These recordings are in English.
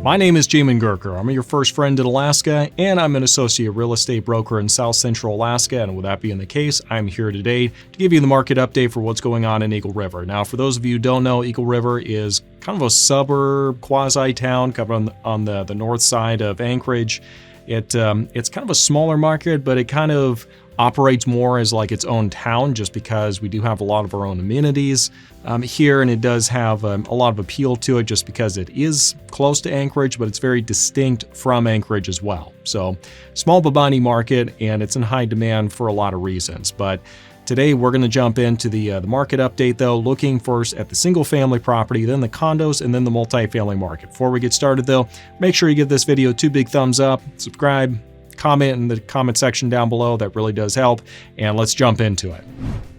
My name is Jamin Gurker. I'm your first friend in Alaska, and I'm an associate real estate broker in South Central Alaska. And with that being the case, I'm here today to give you the market update for what's going on in Eagle River. Now, for those of you who don't know, Eagle River is kind of a suburb, quasi-town, covered on the north side of Anchorage. It's kind of a smaller market, but it kind of operates more as like its own town just because we do have a lot of our own amenities here, and it does have a lot of appeal to it just because it is close to Anchorage, but it's very distinct from Anchorage as well. So small but mighty market, and it's in high demand for a lot of reasons. But today we're going to jump into the market update, though, looking first at the single family property, then the condos, and then the multifamily market. Before we get started though, make sure you give this video 2 big thumbs up, subscribe, comment in the comment section down below. That really does help, and let's jump into it.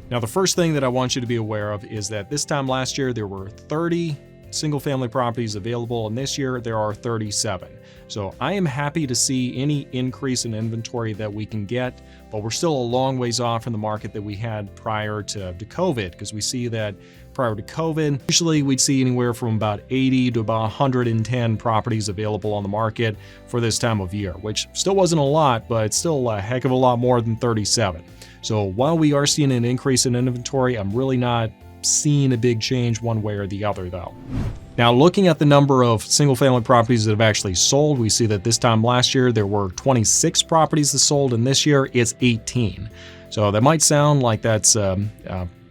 Now, the first thing that I want you to be aware of is that this time last year there were 30 single family properties available, and this year there are 37. So I am happy to see any increase in inventory that we can get, but we're still a long ways off from the market that we had prior to COVID, because we see that prior to COVID, usually we'd see anywhere from about 80 to about 110 properties available on the market for this time of year, which still wasn't a lot, but it's still a heck of a lot more than 37. So while we are seeing an increase in inventory, I'm really not seeing a big change one way or the other though. Now, looking at the number of single family properties that have actually sold, we see that this time last year there were 26 properties that sold, and this year it's 18. So that might sound like that's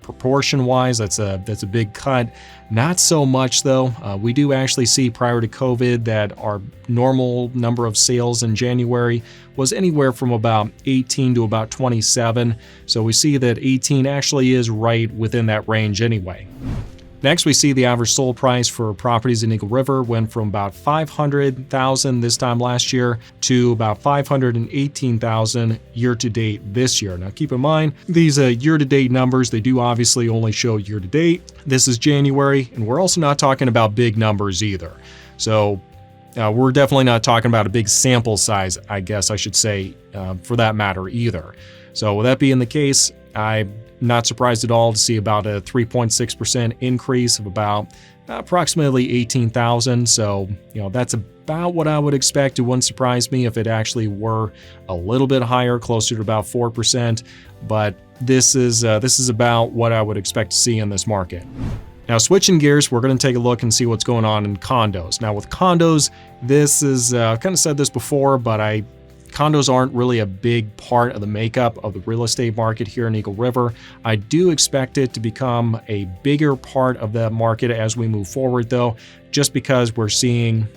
proportion-wise, that's a big cut. Not so much though. We do actually see prior to COVID that our normal number of sales in January was anywhere from about 18 to about 27. So we see that 18 actually is right within that range anyway. Next, we see the average sold price for properties in Eagle River went from about $500,000 this time last year to about $518,000 year-to-date this year. Now, keep in mind, these year-to-date numbers, they do obviously only show year-to-date. This is January, and we're also not talking about big numbers either. So we're definitely not talking about a big sample size, I guess I should say, for that matter either. So with that being the case, I'm not surprised at all to see about a 3.6% increase of about approximately 18,000. So, that's about what I would expect. It wouldn't surprise me if it actually were a little bit higher, closer to about 4%. But this is about what I would expect to see in this market. Now, switching gears, we're going to take a look and see what's going on in condos. Now, with condos, this is, I've kind of said this before, but condos aren't really a big part of the makeup of the real estate market here in Eagle River. I do expect it to become a bigger part of the market as we move forward though, just because we're seeing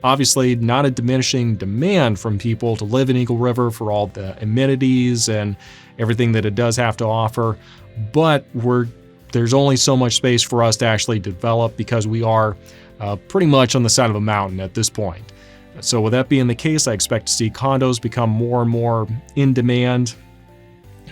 obviously not a diminishing demand from people to live in Eagle River for all the amenities and everything that it does have to offer, but there's only so much space for us to actually develop because we are pretty much on the side of a mountain at this point. So with that being the case, I expect to see condos become more and more in demand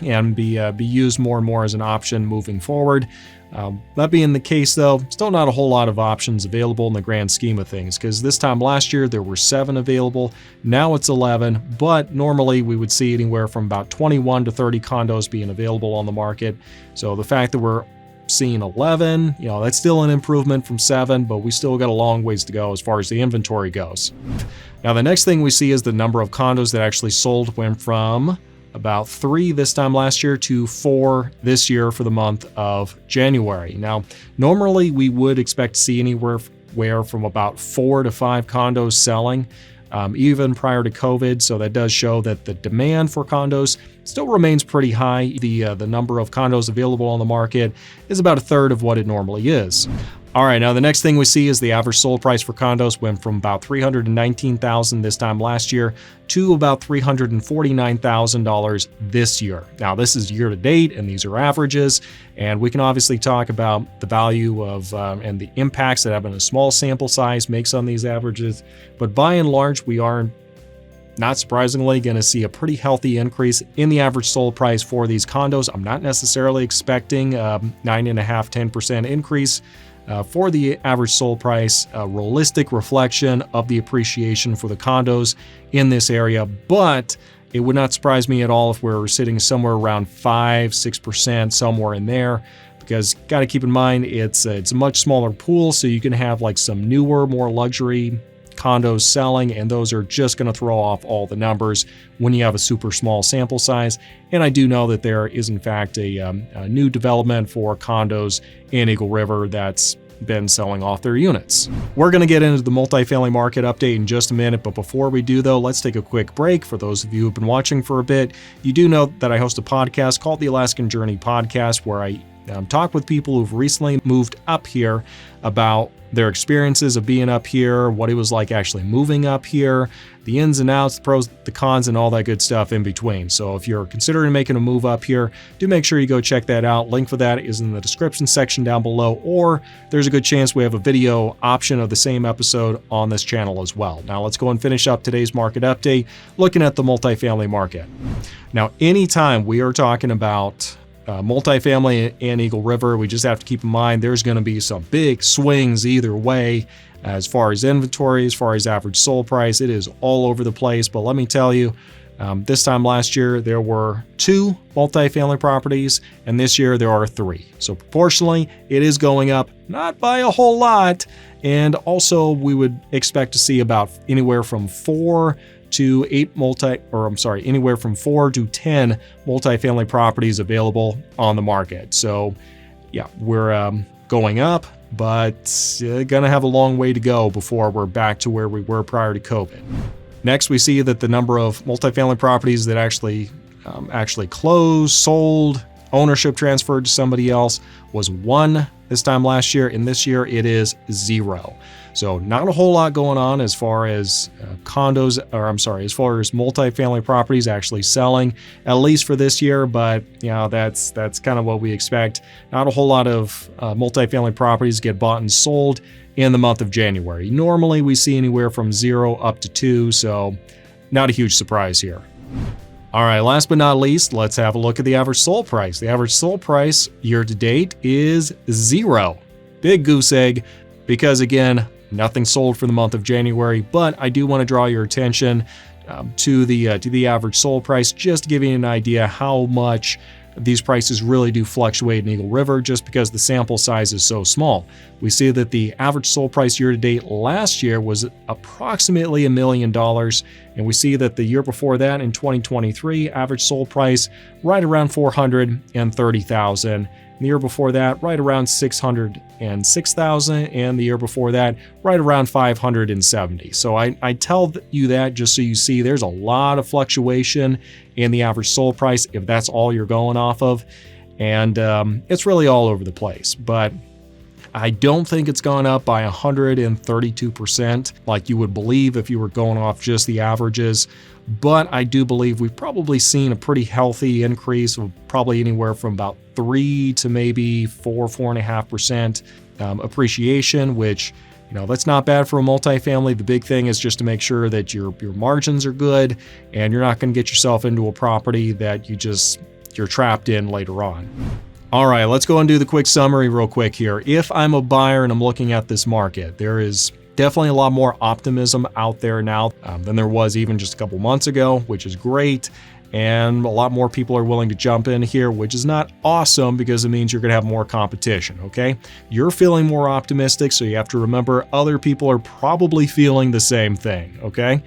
and be used more and more as an option moving forward. That being the case though, still not a whole lot of options available in the grand scheme of things, because this time last year there were 7 available, now it's 11, but normally we would see anywhere from about 21 to 30 condos being available on the market. So the fact that we're seeing 11, that's still an improvement from 7, but we still got a long ways to go as far as the inventory goes. Now, the next thing we see is the number of condos that actually sold went from about 3 this time last year to 4 this year for the month of January. Now, normally we would expect to see anywhere from about 4 to 5 condos selling, even prior to COVID. So that does show that the demand for condos still remains pretty high. The number of condos available on the market is about a third of what it normally is. All right, now the next thing we see is the average sold price for condos went from about $319,000 this time last year to about $349,000 this year. Now this is year to date, and these are averages, and we can obviously talk about the value of and the impacts that having a small sample size makes on these averages, but by and large, we are not surprisingly going to see a pretty healthy increase in the average sold price for these condos. I'm not necessarily expecting 9.5–10% increase for the average sold price, a realistic reflection of the appreciation for the condos in this area, but it would not surprise me at all if we're sitting somewhere around 5–6%, somewhere in there, because got to keep in mind it's a much smaller pool, so you can have like some newer, more luxury condos selling, and those are just going to throw off all the numbers when you have a super small sample size. And I do know that there is in fact a new development for condos in Eagle River that's been selling off their units. We're going to get into the multifamily market update in just a minute, but before we do though, let's take a quick break. For those of you who've been watching for a bit, you do know that I host a podcast called the Alaskan Journey Podcast, where I talk with people who've recently moved up here about their experiences of being up here, what it was like actually moving up here, the ins and outs, the pros, the cons, and all that good stuff in between. So if you're considering making a move up here, do make sure you go check that out. Link for that is in the description section down below, or there's a good chance we have a video option of the same episode on this channel as well. Now let's go and finish up today's market update, looking at the multifamily market. Now, anytime we are talking about multifamily in Eagle River, we just have to keep in mind there's going to be some big swings either way as far as inventory, as far as average sold price. It is all over the place. But let me tell you, this time last year there were 2 multifamily properties, and this year there are 3. So proportionally, it is going up, not by a whole lot. And also we would expect to see about anywhere from 4 to 10 multifamily properties available on the market. So yeah, we're going up, but gonna have a long way to go before we're back to where we were prior to COVID. Next, we see that the number of multifamily properties that actually closed, sold, ownership transferred to somebody else was 1 this time last year, and this year it is 0. So not a whole lot going on as far as as far as multifamily properties actually selling, at least for this year. But that's kind of what we expect. Not a whole lot of multifamily properties get bought and sold in the month of January. Normally we see anywhere from 0 up to 2, so not a huge surprise here. All right, last but not least, let's have a look at the average sold price. The average sold price year to date is 0. Big goose egg, because again, nothing sold for the month of January. But I do want to draw your attention to the average sold price, just to give you an idea how much these prices really do fluctuate in Eagle River, just because the sample size is so small. We see that the average sold price year to date last year was approximately $1 million, and we see that the year before that, in 2023, average sold price right around $430,000. The year before that, right around $606,000, and the year before that, right around $570,000. So I tell you that just so you see there's a lot of fluctuation in the average sold price if that's all you're going off of, and it's really all over the place. But I don't think it's gone up by 132% like you would believe if you were going off just the averages. But I do believe we've probably seen a pretty healthy increase of probably anywhere from about 3 to maybe 4.5% appreciation, which, that's not bad for a multifamily. The big thing is just to make sure that your margins are good and you're not going to get yourself into a property that you're trapped in later on. All right, let's go and do the quick summary real quick here. If I'm a buyer and I'm looking at this market, there is definitely a lot more optimism out there now than there was even just a couple months ago, which is great. And a lot more people are willing to jump in here, which is not awesome because it means you're going to have more competition, okay? You're feeling more optimistic, so you have to remember other people are probably feeling the same thing, okay?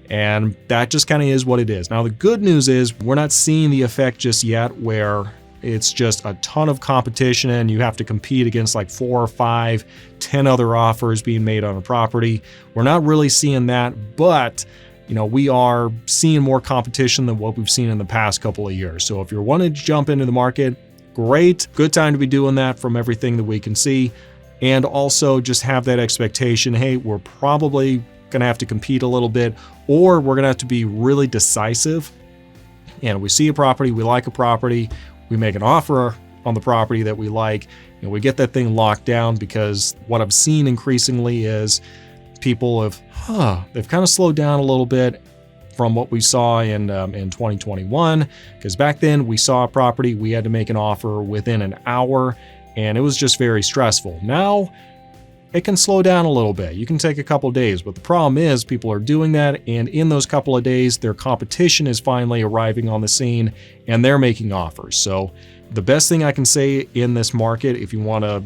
And that just kind of is what it is. Now, the good news is we're not seeing the effect just yet where it's just a ton of competition and you have to compete against like 4 or 5, 10 other offers being made on a property. We're not really seeing that, but we are seeing more competition than what we've seen in the past couple of years. So if you're wanting to jump into the market, great, good time to be doing that from everything that we can see. And also just have that expectation, hey, we're probably going to have to compete a little bit, or we're going to have to be really decisive. And we see a property, we like a property, we make an offer on the property that we like, and we get that thing locked down, because what I've seen increasingly is people they've kind of slowed down a little bit from what we saw in 2021, because back then we saw a property, we had to make an offer within an hour, and it was just very stressful. Now it can slow down a little bit. You can take a couple days, but the problem is people are doing that, and in those couple of days, their competition is finally arriving on the scene and they're making offers. So the best thing I can say in this market, if you want to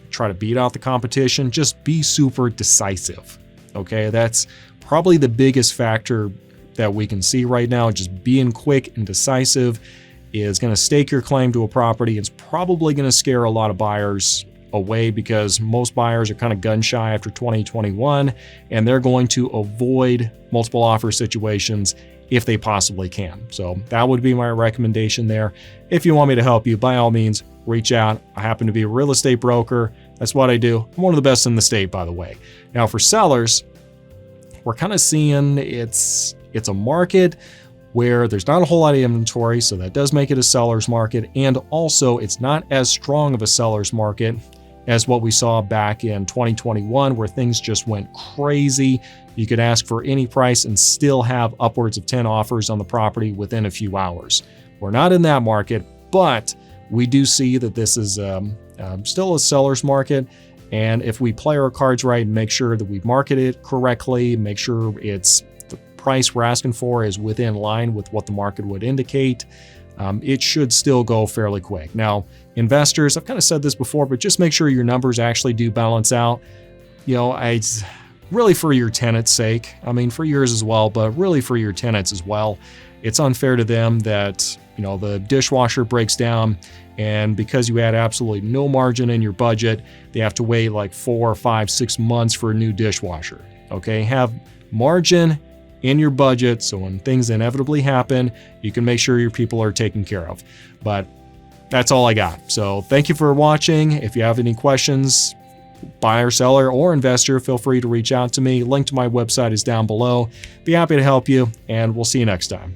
try to beat out the competition, just be super decisive. Okay, that's probably the biggest factor that we can see right now. Just being quick and decisive is going to stake your claim to a property. It's probably going to scare a lot of buyers away because most buyers are kind of gun shy after 2021, and they're going to avoid multiple offer situations if they possibly can. So that would be my recommendation there. If you want me to help you, by all means, reach out. I happen to be a real estate broker. That's what I do. I'm one of the best in the state, by the way. Now for sellers, we're kind of seeing it's a market where there's not a whole lot of inventory, so that does make it a seller's market. And also it's not as strong of a seller's market as what we saw back in 2021, where things just went crazy. You could ask for any price and still have upwards of 10 offers on the property within a few hours. We're not in that market, but we do see that this is still a seller's market. And if we play our cards right and make sure that we market it correctly, make sure the price we're asking for is within line with what the market would indicate, it should still go fairly quick. Now, investors, I've kind of said this before, but just make sure your numbers actually do balance out. It's really for your tenants' sake. I mean, for yours as well, but really for your tenants as well. It's unfair to them that, the dishwasher breaks down, and because you had absolutely no margin in your budget, they have to wait like 4, 5, 6 months for a new dishwasher. Okay, have margin in your budget so when things inevitably happen, you can make sure your people are taken care of. But that's all I got. So thank you for watching. If you have any questions, buyer, seller, or investor, feel free to reach out to me. Link to my website is down below. Be happy to help you, and we'll see you next time.